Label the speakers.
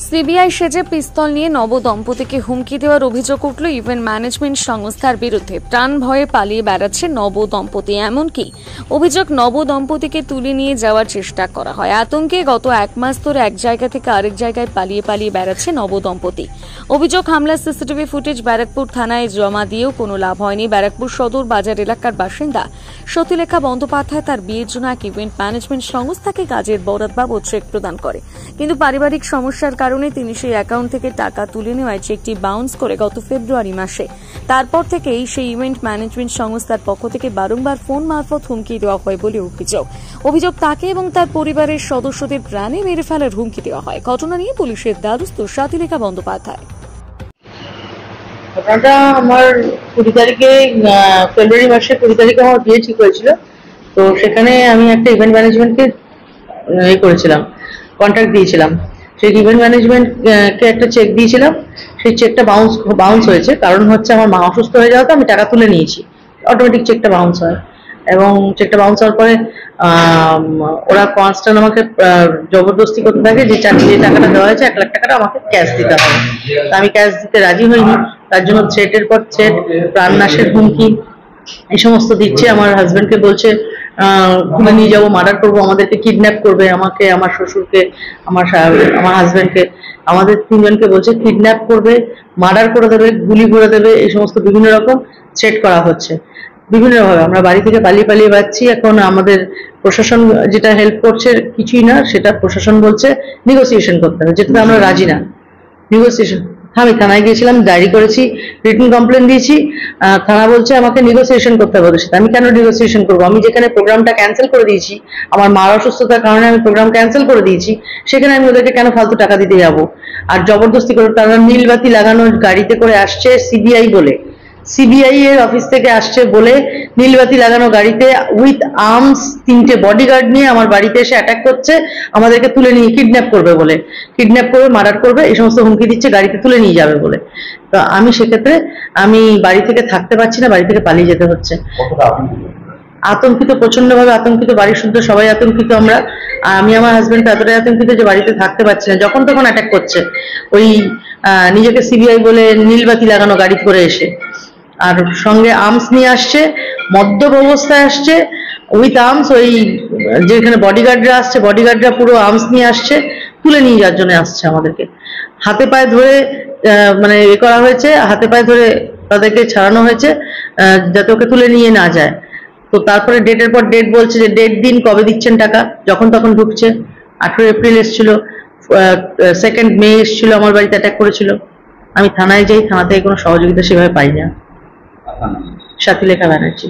Speaker 1: CBI সেজে পিস্তল নিয়ে নবদম্পতিকে হুমকি দেওয়ার অভিযোগ উঠল ইভেন্ট ম্যানেজমেন্ট সংস্থার বিরুদ্ধে। প্রাণ ভয়ে পালিয়ে বেড়াচ্ছে নবদম্পতি। এমনকি অভিযোগ, নবদম্পতিকে তুলে নিয়ে যাওয়ার চেষ্টা করা হয়। আতঙ্কে গত এক মাস ধরে এক জায়গা থেকে আরেক জায়গায় পালিয়ে বেড়াচ্ছে নবদম্পতি। অভিযোগ, হামলার সিসিটিভি ফুটেজ ব্যারাকপুর থানায় জমা দিয়েও কোনো লাভ হয়নি। ব্যারাকপুর সদর বাজার এলাকার বাসিন্দা সতীলেখা বন্দ্যোপাধ্যায় তার বিয়ের জন্য এক ইভেন্ট ম্যানেজমেন্ট সংস্থাকে কাজের বরাত বাবদ চেক প্রদান করে, কিন্তু পারিবারিক সমস্যার কারণে তিনি সেই অ্যাকাউন্ট থেকে টাকা তুলে নেওয়ায় চেকটি বাউন্স করে গত ফেব্রুয়ারি মাসে। তারপর থেকেই সেই ইভেন্ট ম্যানেজমেন্ট সংস্থার পক্ষ থেকে বারংবার ফোন মারফত হুমকি দেওয়া হয় বলে অভিযোগ তাকে এবং তার পরিবারের সদস্যদের প্রাণে মেরে ফেলার হুমকি দেওয়া হয়। ঘটনা নিয়ে পুলিশের দ্বারস্থ সতীলেখা বন্দ্যোপাধ্যায়।
Speaker 2: ঘটনাটা আমার 20 তারিখে, ফেব্রুয়ারি মাসের 20 তারিখে আমার বিয়ে ঠিক হয়েছিল। তো সেখানে আমি একটা ইভেন্ট ম্যানেজমেন্টকে করেছিলাম, কন্ট্রাক্ট দিয়েছিলাম। সেই ইভেন্ট ম্যানেজমেন্টকে একটা চেক দিয়েছিলাম। সেই চেকটা বাউন্স হয়েছে। কারণ হচ্ছে আমার মা অসুস্থ হয়ে যাওয়াতে আমি টাকা তুলে নিয়েছি, অটোমেটিক চেকটা বাউন্স হয়। এবং চেকটা বাউন্স হওয়ার পরে ওরা কনস্ট্যান্ট আমাকে জবরদস্তি করতে থাকে যে টাকাটা দেওয়া হয়েছে 1 লাখ টাকাটা আমাকে ক্যাশ দিতে হবে। আমি ক্যাশ দিতে রাজি হইনি। তার জন্য থ্রেটের পর থ্রেট, প্রাণনাশের হুমকি এই সমস্ত দিচ্ছে। আমার হাজবেন্ডকে বলছে তুলে নিয়ে যাবো, মার্ডার করবো, আমাদেরকে কিডন্যাপ করবে, আমাকে, আমার শ্বশুরকে, আমার হাজবেন্ডকে, আমাদের 3 জনকে বলছে কিডন্যাপ করবে, মার্ডার করে দেবে, গুলি করে দেবে। এই সমস্ত বিভিন্ন রকম থ্রেট করা হচ্ছে বিভিন্নভাবে। আমরা বাড়ি থেকে পালিয়ে যাচ্ছি। এখন আমাদের প্রশাসন যেটা হেল্প করছে কিছুই না, সেটা প্রশাসন বলছে নেগোসিয়েশন করতে হবে, যেটাতে আমরা রাজি না। নেগোসিয়েশন, আমি থানায় গিয়েছিলাম, ডায়েরি করেছি, রিটেন কমপ্লেন দিয়েছি। থানা বলছে আমাকে নেগোসিয়েশন করতে হবে ওদের সাথে। আমি কেন নেগোসিয়েশন করবো? আমি যেখানে প্রোগ্রামটা ক্যান্সেল করে দিয়েছি, আমার মার অসুস্থতার কারণে আমি প্রোগ্রাম ক্যান্সেল করে দিয়েছি, সেখানে আমি ওদেরকে কেন ফালতু টাকা দিতে যাবো? আর জবরদস্তি করে তারা নীলবাতি লাগানো গাড়িতে করে আসছে, সিবিআই বলে, সিবিআই এর অফিস থেকে আসছে বলে নীলবাতি লাগানো গাড়িতে উইথ আর্মস 3টে বডিগার্ড নিয়ে আমার বাড়িতে এসে অ্যাটাক করছে, আমাদেরকে তুলে নিয়ে কিডন্যাপ করবে বলে, কিডন্যাপ করবে, মার্ডার করবে, এই সমস্ত হুমকি দিচ্ছে, গাড়িতে তুলে নিয়ে যাবে বলে। তো আমি সেক্ষেত্রে আমি বাড়ি থেকে থাকতে পারছি না, বাড়ি থেকে পালিয়ে যেতে হচ্ছে। আতঙ্কিত, প্রচন্ড ভাবে আতঙ্কিত, বাড়ির শুদ্ধ সবাই আতঙ্কিত। আমি আমার হাজবেন্ড এতটাই আতঙ্কিত যে বাড়িতে থাকতে পারছি না। যখন তখন অ্যাটাক করছে, ওই নিজেকে সিবিআই বলে নীলবাতি লাগানো গাড়ি করে এসে, আর সঙ্গে আর্মস নিয়ে আসছে, মদ্যপ অবস্থায় আসছে উইথ আর্মস। ওই যেখানে বডিগার্ডরা আসছে, বডিগার্ডরা পুরো আর্মস নিয়ে আসছে, তুলে নিয়ে যাওয়ার জন্য আসছে। আমাদেরকে হাতে পায়ে ধরে মানে করা হয়েছে, হাতে পায়ে ধরে তাদেরকে ছাড়ানো হয়েছে যাতে ওকে তুলে নিয়ে না যায়। তো তারপরে ডেটের পর ডেট বলছে যে ডেট দিন, কবে দিচ্ছেন টাকা, যখন তখন ঢুকছে। 18 এপ্রিল এসেছিল, 2 মে এসেছিল, আমার বাড়িতে অ্যাটাক করেছিল। আমি থানায় যাই, থানা থেকে কোনো সহযোগিতা সেভাবে পাই না। সতীলেখা ব্যানার্জি।